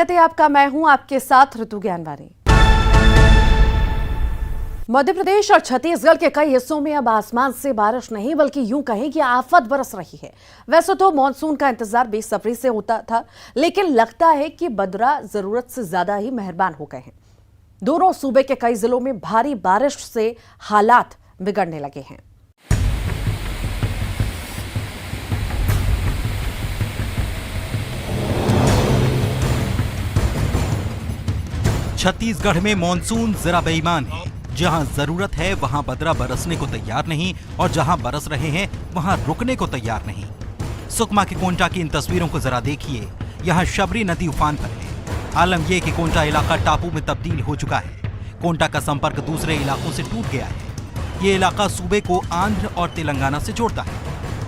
स्वागत है आपका। मैं हूं आपके साथ ऋतु ज्ञानवानी। मध्य प्रदेश और छत्तीसगढ़ के कई हिस्सों में अब आसमान से बारिश नहीं बल्कि यूं कहें कि आफत बरस रही है। वैसे तो मानसून का इंतजार बेसब्री से होता था, लेकिन लगता है कि बदरा जरूरत से ज्यादा ही मेहरबान हो गए हैं। दोनों सूबे के कई जिलों में भारी बारिश से हालात बिगड़ने लगे हैं। छत्तीसगढ़ में मानसून जरा बेईमान है। जहां जरूरत है वहां बदरा बरसने को तैयार नहीं और जहां बरस रहे हैं वहां रुकने को तैयार नहीं। सुकमा के कोंटा की इन तस्वीरों को जरा देखिए। यहां शबरी नदी उफान पर है। आलम यह कि कोंटा इलाका टापू में तब्दील हो चुका है। कोंटा का संपर्क दूसरे इलाकों से टूट गया है। ये इलाका सूबे को आंध्र और तेलंगाना से जोड़ता है।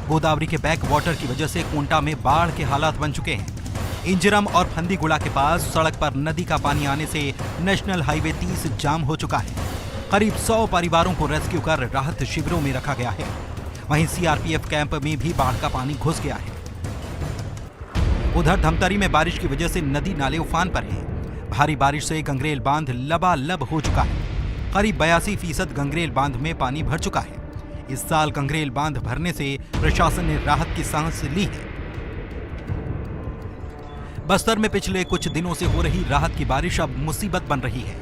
गोदावरी के बैक वाटर की वजह से कोंटा में बाढ़ के हालात बन चुके हैं। इंजरम और फंदीगुड़ा के पास सड़क पर नदी का पानी आने से नेशनल हाईवे 30 जाम हो चुका है। करीब 100 परिवारों को रेस्क्यू कर राहत शिविरों में रखा गया है। वहीं सीआरपीएफ कैंप में भी बाढ़ का पानी घुस गया है। उधर धमतरी में बारिश की वजह से नदी नाले उफान पर हैं। भारी बारिश से गंगरेल बांध लबालब हो चुका है। करीब 82% गंगरेल बांध में पानी भर चुका है। इस साल गंगरेल बांध भरने से प्रशासन ने राहत की सांस ली है। बस्तर में पिछले कुछ दिनों से हो रही राहत की बारिश अब मुसीबत बन रही है।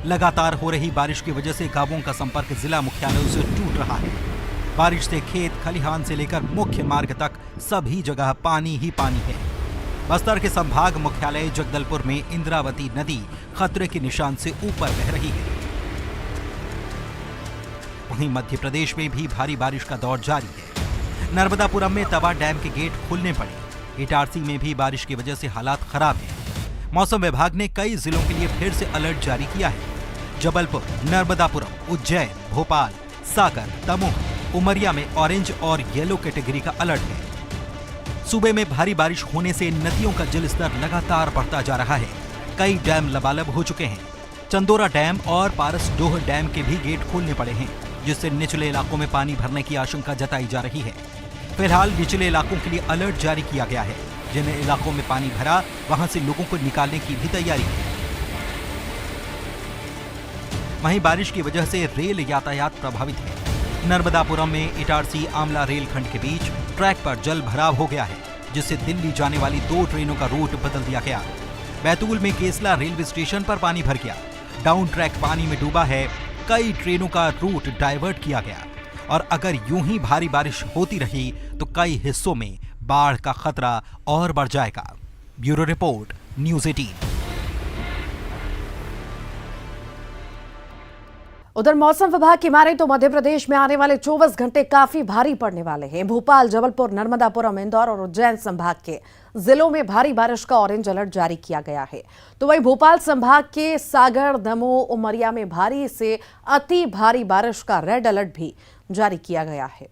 लगातार हो रही बारिश की वजह से गांवों का संपर्क जिला मुख्यालयों से टूट रहा है। बारिश से खेत खलिहान से लेकर मुख्य मार्ग तक सभी जगह पानी ही पानी है। बस्तर के संभाग मुख्यालय जगदलपुर में इंद्रावती नदी खतरे के निशान से ऊपर बह रही है। वहीं मध्य प्रदेश में भी भारी बारिश का दौर जारी है। नर्मदापुरम में तवा डैम के गेट खोलने पड़े। इटारसी में भी बारिश की वजह से हालात खराब हैं। मौसम विभाग ने कई जिलों के लिए फिर से अलर्ट जारी किया है। जबलपुर, नर्मदापुरम, उज्जैन, भोपाल, सागर, दमोह, उमरिया में ऑरेंज और येलो कैटेगरी का अलर्ट है। सूबे में भारी बारिश होने से नदियों का जलस्तर लगातार बढ़ता जा रहा है। कई डैम लबालब हो चुके हैं। चंदोरा डैम और पारसडोह डैम के भी गेट खोलने पड़े हैं, जिससे निचले इलाकों में पानी भरने की आशंका जताई जा रही है। फिलहाल निचले इलाकों के लिए अलर्ट जारी किया गया है। जिन इलाकों में पानी भरा वहां से लोगों को निकालने की भी तैयारी है। वहीं बारिश की वजह से रेल यातायात प्रभावित है। नर्मदापुरम में इटारसी आमला रेलखंड के बीच ट्रैक पर जल भराव हो गया है, जिससे दिल्ली जाने वाली 2 ट्रेनों का रूट बदल दिया गया। बैतूल में केसला रेलवे स्टेशन पर पानी भर गया। डाउन ट्रैक पानी में डूबा है। कई ट्रेनों का रूट डाइवर्ट किया गया और अगर यूं ही भारी बारिश होती रही तो कई हिस्सों में बाढ़ का खतरा और बढ़ जाएगा। Bureau report, news 18। उधर मौसम विभाग की माने तो मध्य प्रदेश में आने वाले 24 घंटे काफी भारी पड़ने वाले हैं। भोपाल, जबलपुर, नर्मदापुरम, इंदौर और उज्जैन संभाग के जिलों में भारी बारिश का ऑरेंज अलर्ट जारी किया गया है। तो वहीं भोपाल संभाग के सागर, दमोह, उमरिया में भारी से अति भारी बारिश का रेड अलर्ट भी जारी किया गया है।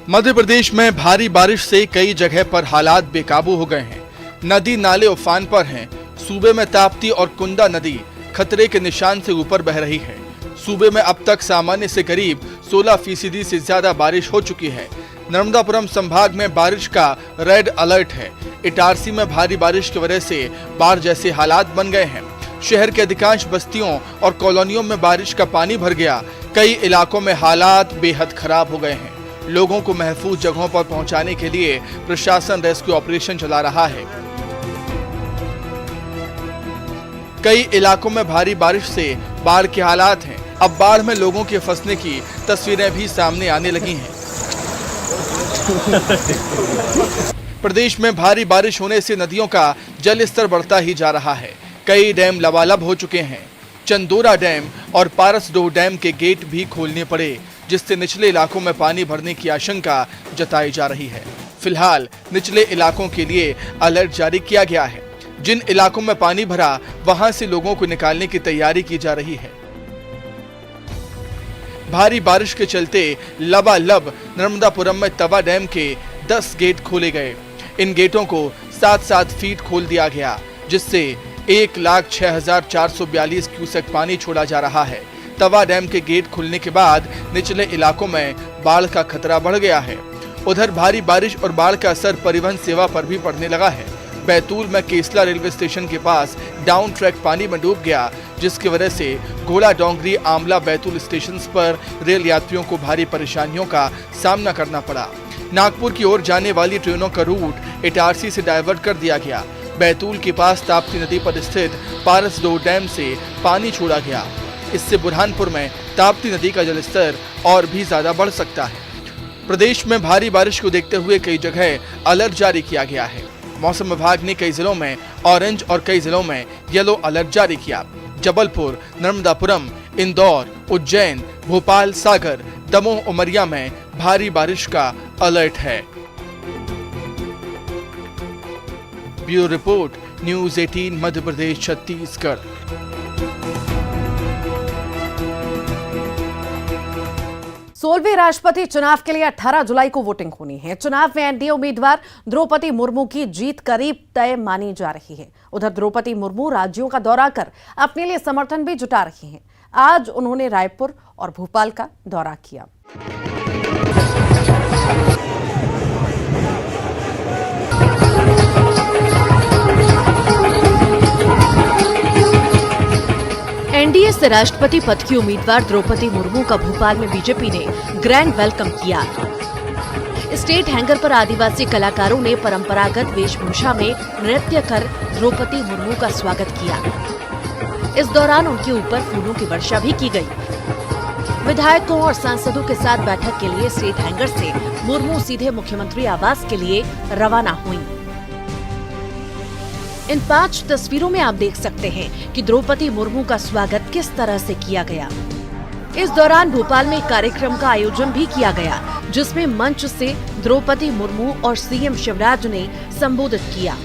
मध्य प्रदेश में भारी बारिश से कई जगह पर हालात बेकाबू हो गए हैं। नदी नाले उफान पर हैं। सूबे में ताप्ती और कुंदा नदी खतरे के निशान से ऊपर बह रही है। सूबे में अब तक सामान्य से करीब 16% से ज्यादा बारिश हो चुकी है। नर्मदापुरम संभाग में बारिश का रेड अलर्ट है। इटारसी में भारी बारिश की वजह से बाढ़ जैसे हालात बन गए हैं। शहर के अधिकांश बस्तियों और कॉलोनियों में बारिश का पानी भर गया। कई इलाकों में हालात बेहद खराब हो गए हैं। लोगों को महफूज जगहों पर पहुंचाने के लिए प्रशासन रेस्क्यू ऑपरेशन चला रहा है। कई इलाकों में भारी बारिश से बाढ़ के हालात हैं। अब बाढ़ में लोगों के फंसने की तस्वीरें भी सामने आने लगी हैं। प्रदेश में भारी बारिश होने से नदियों का जल स्तर बढ़ता ही जा रहा है। कई डैम लबालब हो चुके हैं। चंदोरा डैम और पारसडोह डैम के गेट भी खोलने पड़े, जिससे निचले इलाकों में पानी भरने की आशंका जताई जा रही है। फिलहाल निचले इलाकों के लिए अलर्ट जारी किया गया है। जिन इलाकों में पानी भरा वहां से लोगों को निकालने की तैयारी की जा रही है। भारी बारिश के चलते लबालब नर्मदापुरम में तवा डैम के 10 गेट खोले गए। इन गेटों को 7-7 फीट खोल दिया गया, जिससे 1,06,442 क्यूसेक पानी छोड़ा जा रहा है। तवा डैम के गेट खुलने के बाद निचले इलाकों में बाढ़ का खतरा बढ़ गया है। उधर भारी बारिश और बाढ़ का असर परिवहन सेवा पर भी पड़ने लगा है। बैतूल में केसला रेलवे स्टेशन के पास डाउन ट्रैक पानी में डूब गया, जिसकी वजह से घोड़ा डोंगरी आमला बैतूल स्टेशन पर रेल यात्रियों को भारी परेशानियों का सामना करना पड़ा। नागपुर की ओर जाने वाली ट्रेनों का रूट इटारसी से डाइवर्ट कर दिया गया। बैतूल के पास ताप्ती नदी पर स्थित पारस 2 डैम से पानी छोड़ा गया। इससे बुरहानपुर में ताप्ती नदी का जलस्तर और भी ज्यादा बढ़ सकता है। प्रदेश में भारी बारिश को देखते हुए कई जगह अलर्ट जारी किया गया है। मौसम विभाग ने कई जिलों में ऑरेंज और कई जिलों में येलो अलर्ट जारी किया। जबलपुर, नर्मदापुरम, इंदौर, उज्जैन, भोपाल, सागर, दमोह, उमरिया में भारी बारिश का अलर्ट है। Bureau report, news 18 Madhya Pradesh Chhattisgarh. 16वें राष्ट्रपति चुनाव के लिए 18 जुलाई को वोटिंग होनी है। चुनाव में एनडीए उम्मीदवार द्रौपदी मुर्मू की जीत करीब तय मानी जा रही है। उधर द्रौपदी मुर्मू राज्यों का दौरा कर अपने लिए समर्थन भी जुटा रही हैं। आज उन्होंने रायपुर और भोपाल का दौरा किया। एनडीए से राष्ट्रपति पद की उम्मीदवार द्रौपदी मुर्मू का भोपाल में बीजेपी ने ग्रैंड वेलकम किया। स्टेट हैंगर पर आदिवासी कलाकारों ने परंपरागत वेशभूषा में नृत्य कर द्रौपदी मुर्मू का स्वागत किया। इस दौरान उनके ऊपर फूलों की वर्षा भी की गई। विधायकों और सांसदों के साथ बैठक के लिए स्टेट हैंगर से मुर्मू सीधे मुख्यमंत्री आवास के लिए रवाना हुई। इन 5 तस्वीरों में आप देख सकते हैं कि द्रौपदी मुर्मू का स्वागत किस तरह से किया गया। इस दौरान भोपाल में एक कार्यक्रम का आयोजन भी किया गया, जिसमें मंच से द्रौपदी मुर्मू और सीएम शिवराज ने संबोधित किया।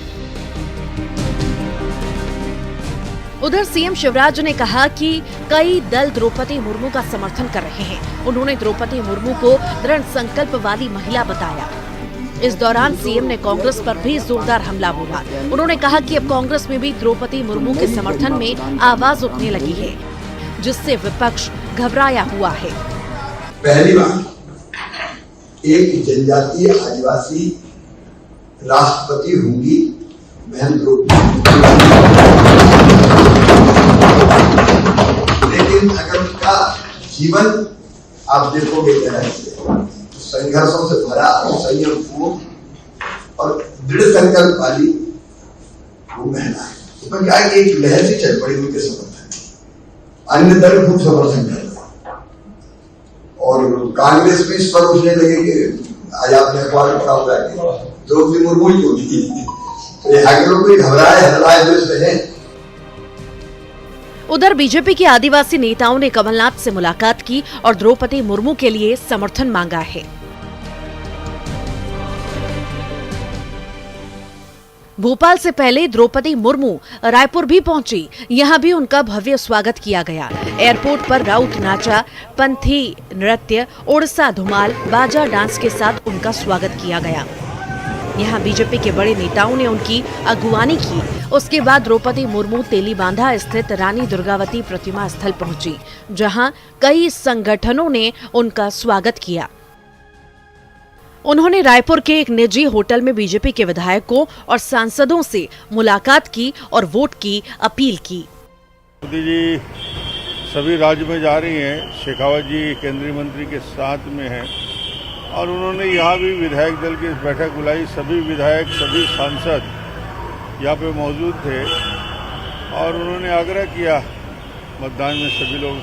उधर सीएम शिवराज ने कहा कि कई दल द्रौपदी मुर्मू का समर्थन कर रहे हैं। उन्होंने द्रौपदी मुर्मू को दृढ़ संकल्प वाली महिला बताया। इस दौरान सीएम ने कांग्रेस पर भी जोरदार हमला बोला। उन्होंने कहा कि अब कांग्रेस में भी द्रौपदी मुर्मू के समर्थन में आवाज उठने लगी है, जिससे विपक्ष घबराया हुआ है। पहली बार एक जनजातीय आदिवासी राष्ट्रपति होंगी बहन द्रौपदी। लेकिन अगर उनका जीवन आप देखोगे संघर्षों से भरा, संयमपूर्ण और दृढ़ संकल्प वाली वो महिला है। तो क्या है कि एक लहर से चल पड़ी उनके समर्थन, अन्य दल खूब समर्थन कर रहे और कांग्रेस में इस पर उठने लगे कि आज आपने अखबार में पढ़ा होगा कि द्रौपदी मुर्मू ही क्यों थी। आगे लोग कोई घबराए हल्लाए हुए हैं। उधर बीजेपी के आदिवासी नेताओं ने कमलनाथ से मुलाकात की और द्रौपदी मुर्मू के लिए समर्थन मांगा है। भोपाल से पहले द्रौपदी मुर्मू रायपुर भी पहुंची। यहां भी उनका भव्य स्वागत किया गया। एयरपोर्ट पर राउत नाचा, पंथी नृत्य, ओडिशा धुमाल, बाजा डांस के साथ उनका स्वागत किया गया। यहां बीजेपी के बड़े नेताओं ने उनकी अगुवानी की। उसके बाद द्रौपदी मुर्मू तेलीबांधा स्थित रानी दुर्गावती प्रतिमा स्थल पहुंची, जहां कई संगठनों ने उनका स्वागत किया। उन्होंने रायपुर के एक निजी होटल में बीजेपी के विधायकों और सांसदों से मुलाकात की और वोट की अपील की। मोदी जी सभी राज्य में जा रही हैं। शेखावत जी केंद्रीय मंत्री के साथ में हैं और उन्होंने यहाँ भी विधायक दल की बैठक बुलाई। सभी विधायक, सभी सांसद यहाँ पे मौजूद थे और उन्होंने आग्रह किया मतदान में सभी लोग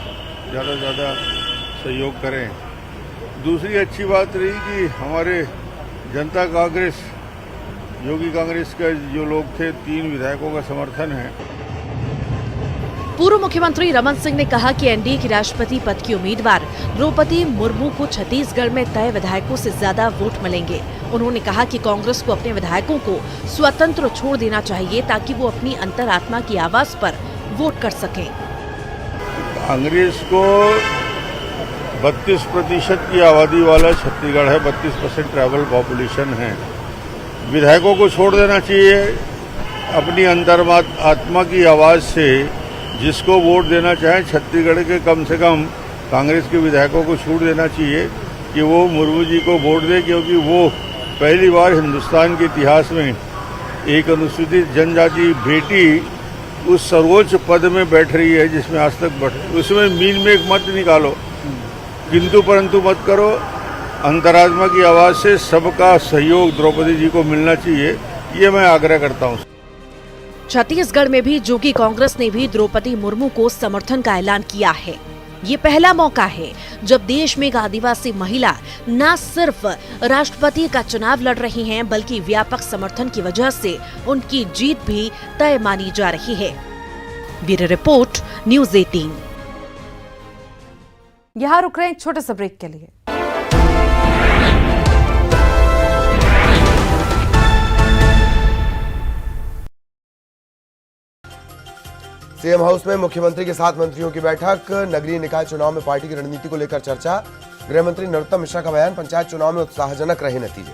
ज़्यादा से ज़्यादा सहयोग करें। दूसरी अच्छी बात रही कि हमारे जनता कांग्रेस, योगी कांग्रेस के जो लोग थे, 3 विधायकों का समर्थन है। पूर्व मुख्यमंत्री रमन सिंह ने कहा कि एनडीए की राष्ट्रपति पद की उम्मीदवार द्रौपदी मुर्मू को छत्तीसगढ़ में तय विधायकों से ज्यादा वोट मिलेंगे। उन्होंने कहा कि कांग्रेस को अपने विधायकोों को स्वतंत्र छोड़ देना चाहिए ताकि वो अपनी अंतरात्मा की आवाज पर वोट कर सकें। कांग्रेस को 32% की आबादी वाला छत्तीसगढ़ है, 32% ट्राइबल पॉपुलेशन है। विधायकों को छोड़ देना चाहिए, अपनी अंतरात्मा की आवाज़ से जिसको वोट देना चाहें छत्तीसगढ़ के कम से कम कांग्रेस के विधायकों को छूट देना चाहिए कि वो मुर्मू जी को वोट दे, क्योंकि वो पहली बार हिंदुस्तान के इतिहास में एक अनुसूचित जनजाति बेटी उस सर्वोच्च पद में बैठ रही है जिसमें आज तक बैठे। उसमें मीन में एक मत निकालो, किंतु परंतु मत करो। अंतरात्मा की आवाज से सबका सहयोग द्रौपदी जी को मिलना चाहिए, ये मैं आग्रह करता हूँ। छत्तीसगढ़ में भी जोगी कांग्रेस ने भी द्रौपदी मुर्मू को समर्थन का ऐलान किया है। ये पहला मौका है जब देश में एक आदिवासी महिला न सिर्फ राष्ट्रपति का चुनाव लड़ रही हैं, बल्कि व्यापक समर्थन की वजह से उनकी जीत भी तय मानी जा रही है। Bureau report, news 18। यहाँ रुक रहे हैं एक छोटे से ब्रेक के लिए। सीएम हाउस में मुख्यमंत्री के साथ मंत्रियों की बैठक। नगरीय निकाय चुनाव में पार्टी की रणनीति को लेकर चर्चा। गृह मंत्री नरोत्तम मिश्रा का बयान, पंचायत चुनाव में उत्साहजनक रहे नतीजे।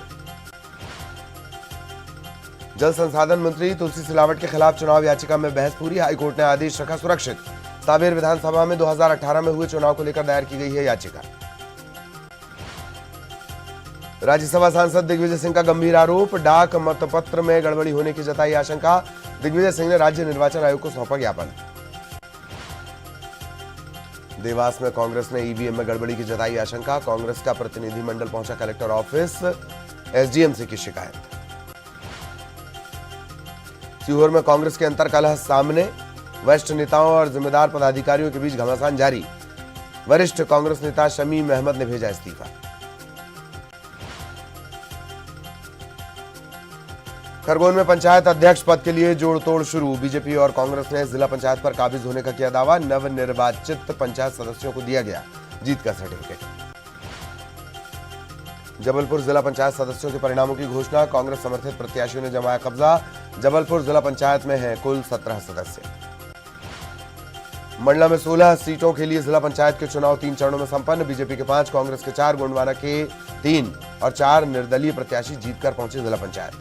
जल संसाधन मंत्री तुलसी सिलावट के खिलाफ चुनाव याचिका में बहस पूरी। हाईकोर्ट ने आदेश रखा सुरक्षित। सावेर विधानसभा में 2018 में हुए चुनाव को लेकर दायर की गई है याचिका। राज्यसभा सांसद दिग्विजय सिंह का गंभीर आरोप, डाक मतपत्र में गड़बड़ी होने की जताई आशंका। दिग्विजय सिंह ने राज्य निर्वाचन आयोग को सौंपा ज्ञापन। देवास में कांग्रेस ने ईवीएम में गड़बड़ी की जताई आशंका। कांग्रेस का प्रतिनिधिमंडल पहुंचा कलेक्टर ऑफिस, एसडीएम से की शिकायत। सीहोर में कांग्रेस के अंतर्कलह सामने, वरिष्ठ नेताओं और जिम्मेदार पदाधिकारियों के बीच घमासान जारी। वरिष्ठ कांग्रेस नेता शमीम अहमद ने भेजा इस्तीफा। खरगोन में पंचायत अध्यक्ष पद के लिए जोड़ तोड़ शुरू। बीजेपी और कांग्रेस ने जिला पंचायत पर काबिज होने का किया दावा। नवनिर्वाचित पंचायत सदस्यों को दिया गया जीत का सर्टिफिकेट। जबलपुर जिला पंचायत सदस्यों के परिणामों की घोषणा। कांग्रेस समर्थित प्रत्याशियों ने जमाया कब्जा। जबलपुर जिला पंचायत में हैं कुल 17 सदस्य। मंडला में 16 सीटों के लिए जिला पंचायत के चुनाव 3 चरणों में संपन्न। बीजेपी के 5, कांग्रेस के 4, गोंडवाना के 3 और 4 निर्दलीय प्रत्याशी जीतकर पहुंचे जिला पंचायत।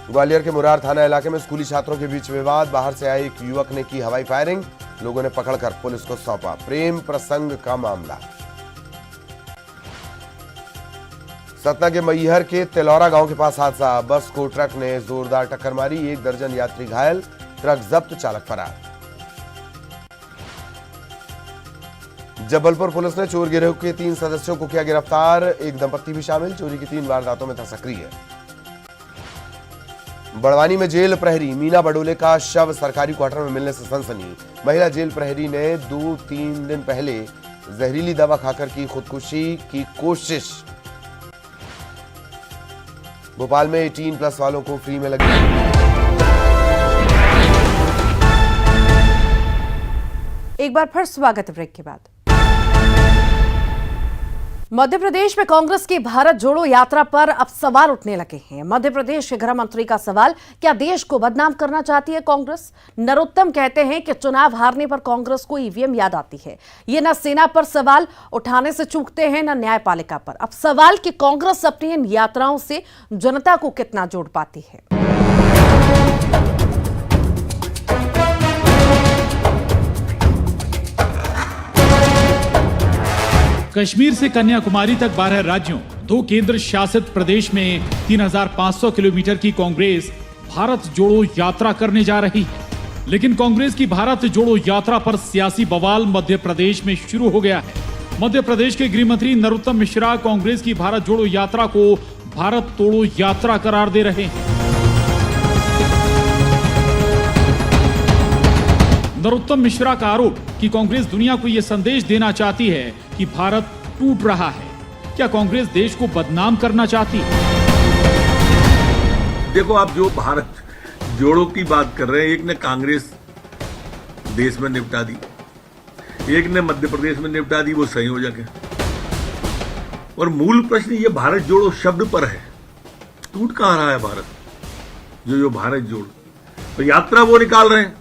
ग्वालियर के मुरार थाना इलाके में स्कूली छात्रों के बीच विवाद। बाहर से आए एक युवक ने की हवाई फायरिंग। लोगों ने पकड़कर पुलिस को सौंपा। प्रेम प्रसंग का मामला। सतना के मैहर के तेलौरा गांव के पास हादसा। बस को ट्रक ने जोरदार टक्कर मारी। 1 दर्जन यात्री घायल। ट्रक जब्त, चालक फरार। जबलपुर पुलिस ने चोर गिरोह के 3 सदस्यों को किया गिरफ्तार। एक दंपत्ति भी शामिल। चोरी की 3 वारदातों में था सक्रिय। बड़वानी में जेल प्रहरी। मीना बडोले का शव सरकारी क्वार्टर में मिलने से सनसनी। महिला जेल प्रहरी ने 2-3 दिन पहले जहरीली दवा खाकर की खुदकुशी की कोशिश। भोपाल में 18+ वालों को फ्री में लगी। एक बार फिर स्वागत है ब्रेक के बाद। मध्य प्रदेश में कांग्रेस की भारत जोड़ो यात्रा पर अब सवाल उठने लगे हैं। मध्य प्रदेश के गृह मंत्री का सवाल, क्या देश को बदनाम करना चाहती है कांग्रेस? नरोत्तम कहते हैं कि चुनाव हारने पर कांग्रेस को ईवीएम याद आती है। ये न सेना पर सवाल उठाने से चूकते हैं, न न्यायपालिका पर। अब सवाल कि कांग्रेस अपनी इन यात्राओं से जनता को कितना जोड़ पाती है। कश्मीर से कन्याकुमारी तक 12 राज्यों, 2 केंद्र शासित प्रदेश में 3500 किलोमीटर की कांग्रेस भारत जोड़ो यात्रा करने जा रही है। लेकिन कांग्रेस की भारत जोड़ो यात्रा पर सियासी बवाल मध्य प्रदेश में शुरू हो गया है। मध्य प्रदेश के गृह मंत्री नरोत्तम मिश्रा कांग्रेस की भारत जोड़ो यात्रा को भारत तोड़ो यात्रा करार दे रहे हैं। नरोत्तम मिश्रा का आरोप कि कांग्रेस दुनिया को यह संदेश देना चाहती है कि भारत टूट रहा है। क्या कांग्रेस देश को बदनाम करना चाहती है? देखो, आप जो भारत जोड़ो की बात कर रहे हैं, एक ने कांग्रेस देश में निपटा दी, एक ने मध्य प्रदेश में निपटा दी, वो संयोजक है। और मूल प्रश्न ये भारत जोड़ो शब्द पर है। टूट कहां रहा है भारत? जो भारत जोड़ो तो यात्रा वो निकाल रहे हैं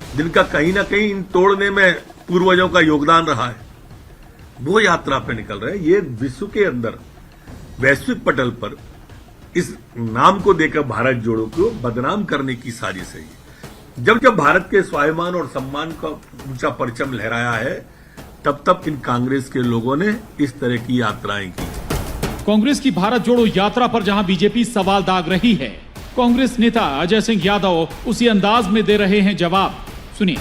जिनका कहीं ना कहीं इन तोड़ने में पूर्वजों का योगदान रहा है, वो यात्रा पे निकल रहे हैं। ये विश्व के अंदर वैश्विक पटल पर इस नाम को देकर भारत जोड़ो को बदनाम करने की साजिश है। जब जब भारत के स्वाभिमान और सम्मान का ऊंचा परचम लहराया है, तब तब इन कांग्रेस के लोगों ने इस तरह की यात्राएं की। कांग्रेस की भारत जोड़ो यात्रा पर जहां बीजेपी सवाल दाग रही है, कांग्रेस नेता अजय सिंह यादव उसी अंदाज में दे रहे हैं जवाब। सुनिए।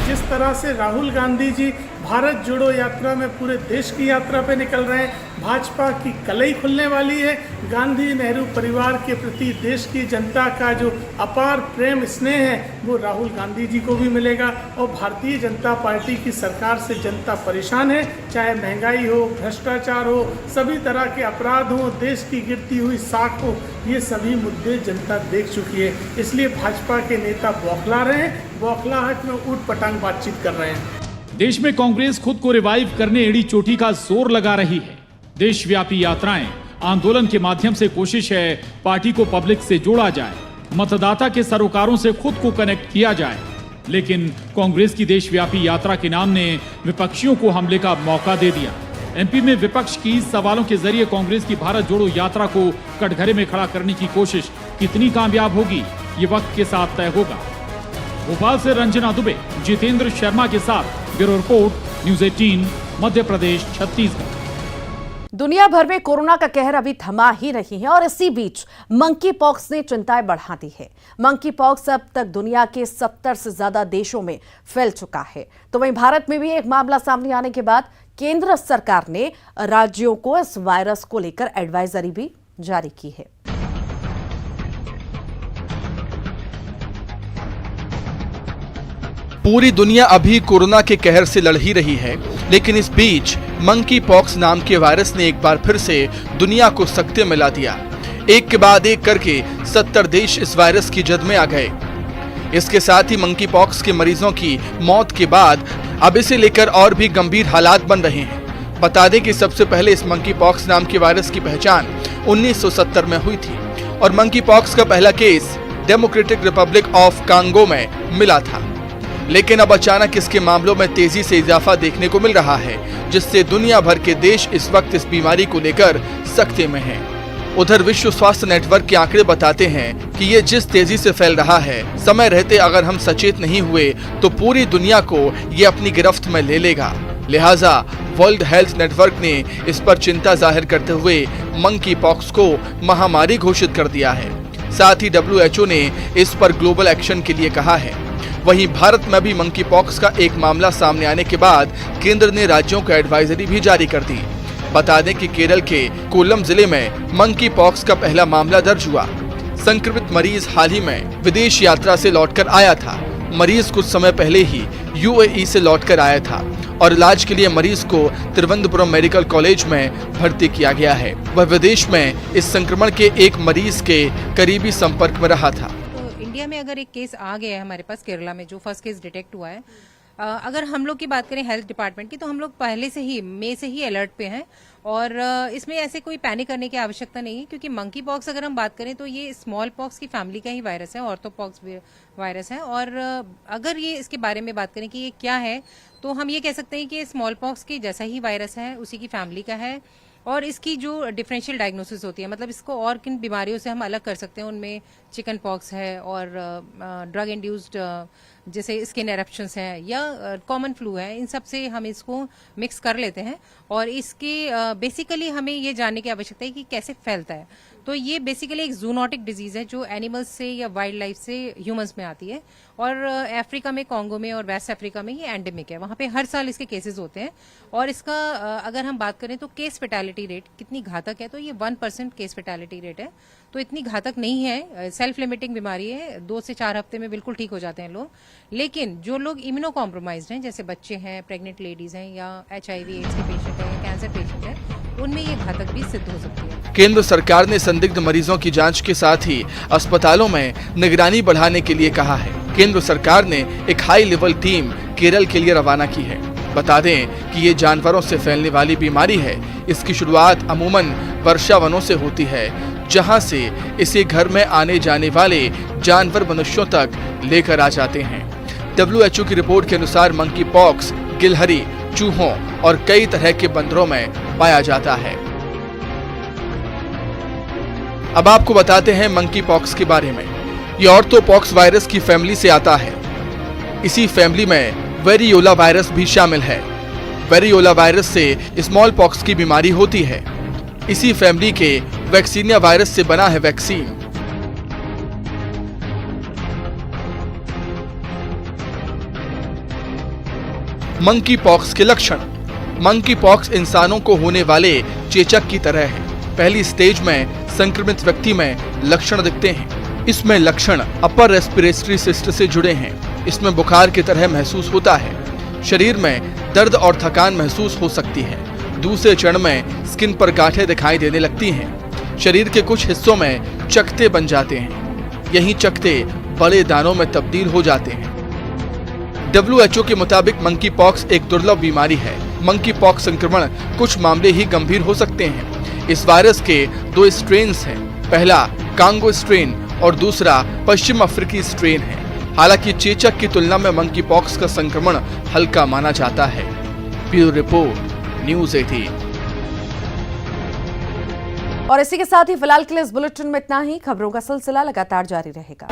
जिस तरह से राहुल गांधी जी भारत जोड़ो यात्रा में पूरे देश की यात्रा पे निकल रहे हैं, भाजपा की कलई खुलने वाली है। गांधी नेहरू परिवार के प्रति देश की जनता का जो अपार प्रेम स्नेह है वो राहुल गांधी जी को भी मिलेगा। और भारतीय जनता पार्टी की सरकार से जनता परेशान है, चाहे महंगाई हो, भ्रष्टाचार हो, सभी तरह के अपराध हो, देश की गिरती हुई साख हो, ये सभी मुद्दे जनता देख चुकी है। इसलिए भाजपा के नेता बौखला रहे हैं, बौखलाहट में ऊट पटांग बातचीत कर रहे हैं। देश में कांग्रेस खुद को रिवाइव करने एड़ी चोटी का जोर लगा रही है। देशव्यापी यात्राएं, आंदोलन के माध्यम से कोशिश है पार्टी को पब्लिक से जोड़ा जाए, मतदाता के सरोकारों से खुद को कनेक्ट किया जाए। लेकिन कांग्रेस की देशव्यापी यात्रा के नाम ने विपक्षियों को हमले का मौका दे दिया। एमपी में विपक्ष की सवालों के जरिए कांग्रेस की भारत जोड़ो यात्रा को कटघरे में खड़ा करने की कोशिश कितनी कामयाब होगी, ये वक्त के साथ तय होगा। भोपाल से रंजना दुबे, जितेंद्र शर्मा के साथ bureau report, news 18, Madhya Pradesh, Chhattisgarh. दुनिया भर में कोरोना का कहर अभी थमा ही नहीं है और इसी बीच मंकी पॉक्स ने चिंताएं बढ़ा दी है। मंकी पॉक्स अब तक दुनिया के 70 से ज्यादा देशों में फैल चुका है। तो वहीं भारत में भी एक मामला सामने आने के बाद केंद्र सरकार ने राज्यों को इस वायरस को लेकर एडवाइजरी भी जारी की है। पूरी दुनिया अभी कोरोना के कहर से लड़ ही रही है, लेकिन इस बीच मंकी पॉक्स नाम के वायरस ने एक बार फिर से दुनिया को सकते में ला दिया। एक के बाद एक करके 70 देश इस वायरस की जद में आ गए। इसके साथ ही मंकी पॉक्स के मरीजों की मौत के बाद अब इसे लेकर और भी गंभीर हालात बन रहे हैं। बता दें कि सबसे पहले इस मंकी पॉक्स नाम के वायरस की पहचान 1970 में हुई थी और मंकी पॉक्स का पहला case democratic Republic of Congo में मिला था। लेकिन अब अचानक इसके मामलों में तेजी से इजाफा देखने को मिल रहा है, जिससे दुनिया भर के देश इस वक्त इस बीमारी को लेकर सकते में हैं। उधर विश्व स्वास्थ्य नेटवर्क के आंकड़े बताते हैं कि ये जिस तेजी से फैल रहा है, समय रहते अगर हम सचेत नहीं हुए तो पूरी दुनिया को ये अपनी गिरफ्त में ले लेगा। लिहाजा वर्ल्ड हेल्थ नेटवर्क ने इस पर चिंता जाहिर करते हुए मंकी पॉक्स को महामारी घोषित कर दिया है। साथ ही WHO ने इस पर ग्लोबल एक्शन के लिए कहा है। वहीं भारत में भी मंकी पॉक्स का एक मामला सामने आने के बाद केंद्र ने राज्यों को एडवाइजरी भी जारी कर दी। बता दें कि केरल के कोल्लम जिले में मंकी पॉक्स का पहला मामला दर्ज हुआ। संक्रमित मरीज हाल ही में विदेश यात्रा से लौटकर आया था। मरीज कुछ समय पहले ही UAE से लौटकर आया था और इलाज के लिए मरीज को तिरुवनंतपुरम मेडिकल कॉलेज में भर्ती किया गया है। वह विदेश में इस संक्रमण के एक मरीज के करीबी संपर्क में रहा था। इंडिया में अगर एक केस आ गया है हमारे पास केरला में, जो फर्स्ट केस डिटेक्ट हुआ है, अगर हम लोग की बात करें हेल्थ डिपार्टमेंट की, तो हम लोग पहले से ही मई से ही अलर्ट पे हैं और इसमें ऐसे कोई पैनिक करने की आवश्यकता नहीं है, क्योंकि मंकी पॉक्स अगर हम बात करें तो ये स्मॉल पॉक्स की फैमिली का ही वायरस है, ऑर्थोपॉक्स वायरस है। और अगर ये इसके बारे में बात करें कि ये क्या है, तो हम ये कह सकते हैं कि स्मॉल पॉक्स के जैसा ही वायरस है, उसी की फैमिली का है। और इसकी जो डिफरेंशियल डायग्नोसिस होती है, मतलब इसको और किन बीमारियों से हम अलग कर सकते हैं, उनमें चिकन पॉक्स है और ड्रग इंड्यूस्ड जैसे स्किन एरप्शंस हैं या कॉमन फ्लू है, इन सब से हम इसको मिक्स कर लेते हैं। और इसके बेसिकली हमें ये जानने की आवश्यकता है कि कैसे फैलता है। तो ये बेसिकली एक जूनोटिक डिजीज है जो एनिमल्स से या वाइल्ड लाइफ से ह्यूमंस में आती है। और अफ्रीका में, कॉन्गो में और वेस्ट अफ्रीका में ये एंडेमिक है, वहाँ पे हर साल इसके केसेस होते हैं। और इसका अगर हम बात करें तो केस फेटालिटी रेट कितनी घातक है, तो ये 1% केस फेटालिटी रेट है, तो इतनी घातक नहीं है। सेल्फ लिमिटिंग बीमारी है, 2 से 4 हफ्ते में बिल्कुल ठीक हो जाते हैं लोग। लेकिन जो लोग इम्यूनो कॉम्प्रोमाइज्ड हैं, जैसे बच्चे हैं, प्रेग्नेंट लेडीज हैं या HIV एड्स के पेशेंट हैं या कैंसर पेशेंट हैं, उनमें ये घातक भी सिद्ध हो सकती है। केंद्र सरकार ने संदिग्ध मरीजों की जांच के साथ ही अस्पतालों में निगरानी बढ़ाने के लिए कहा है। केंद्र सरकार ने एक हाई लेवल टीम केरल के लिए रवाना की है। बता दें कि ये जानवरों से फैलने वाली बीमारी है। इसकी शुरुआत अमूमन वर्षा वनों से होती है, जहां से इसे घर में आने जाने वाले जानवर मनुष्यों तक लेकर आ जाते हैं। WHO की रिपोर्ट के अनुसार मंकी पॉक्स गिलहरी, चूहों और कई तरह के बंदरों में पाया जाता है। अब आपको बताते हैं मंकी पॉक्स के बारे में। ये ऑर्थोपॉक्स वायरस की फैमिली से आता है। इसी फैमिली में वेरियोला वायरस भी शामिल है। वेरियोला वायरस से स्मॉल पॉक्स की बीमारी होती है। इसी फैमिली के वैक्सीनिया वायरस से बना है वैक्सीन। मंकी पॉक्स के लक्षण। मंकी पॉक्स इंसानों को होने वाले चेचक की तरह है। पहली स्टेज में संक्रमित व्यक्ति में लक्षण दिखते हैं। इसमें लक्षण अपर रेस्पिरेटरी सिस्टम से जुड़े हैं। इसमें बुखार की तरह महसूस होता है। शरीर में दर्द और थकान महसूस हो सकती है। दूसरे चरण में स्किन पर गांठें दिखाई देने लगती हैं। शरीर के कुछ हिस्सों में चकते बन जाते हैं। यही चकते बड़े दानों में तब्दील हो जाते हैं। WHO के मुताबिक मंकी पॉक्स एक दुर्लभ बीमारी है। मंकी पॉक्स संक्रमण कुछ मामले ही गंभीर हो सकते हैं। इस वायरस के 2 स्ट्रेन्स हैं। पहला कांगो स्ट्रेन और दूसरा पश्चिम अफ्रीकी स्ट्रेन है। हालांकि चेचक की तुलना में मंकी पॉक्स का संक्रमण हल्का माना जाता है। Bureau report, news 18। और इसी के साथ ही फिलहाल के लिए इस बुलेटिन में इतना ही। खबरों का सिलसिला लगातार जारी रहेगा।